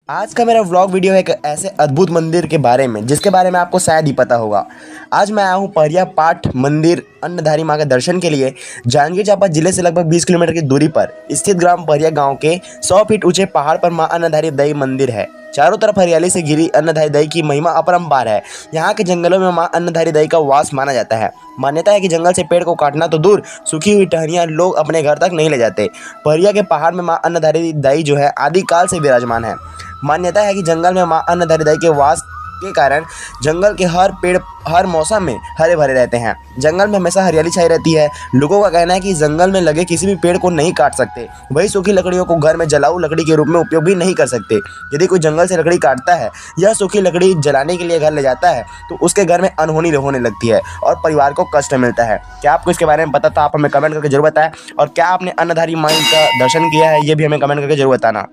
आज का मेरा व्लॉग वीडियो है एक ऐसे अद्भुत मंदिर के बारे में जिसके बारे में आपको शायद ही पता होगा। आज मैं आया हूँ पहरिया पाठ मंदिर अन्नधारी माँ के दर्शन के लिए। जांजगीर चांपा जिले से लगभग 20 किलोमीटर की दूरी पर स्थित ग्राम पहरिया गांव के 100 फीट ऊंचे पहाड़ पर माँ अन्नधारी देवी मंदिर है। चारों तरफ हरियाली से घिरी अन्नधारी देवी की महिमा अपरंपार है। यहाँ के जंगलों में माँ अन्नधारी देवी का वास माना जाता है। मान्यता है कि जंगल से पेड़ को काटना तो दूर, सूखी हुई टहनियाँ लोग अपने घर तक नहीं ले जाते। पहरिया के पहाड़ में माँ अन्नधारी देवी जो है आदिकाल से विराजमान है। मान्यता है कि जंगल में माँ अन्नधारी देवी के वास के कारण जंगल के हर पेड़ हर मौसम में हरे भरे रहते हैं। जंगल में हमेशा हरियाली छाई रहती है। लोगों का कहना है कि जंगल में लगे किसी भी पेड़ को नहीं काट सकते, वही सूखी लकड़ियों को घर में जलाऊ लकड़ी के रूप में उपयोग भी नहीं कर सकते। यदि कोई जंगल से लकड़ी काटता है या सूखी लकड़ी जलाने के लिए घर ले जाता है तो उसके घर में अनहोनी होने लगती है और परिवार को कष्ट मिलता है। क्या आपको इसके बारे में पता था? आप हमें कमेंट करके जरूर बताएं। और क्या आपने अन्नधारी माँ का दर्शन किया है, ये भी हमें कमेंट करके जरूर बताना।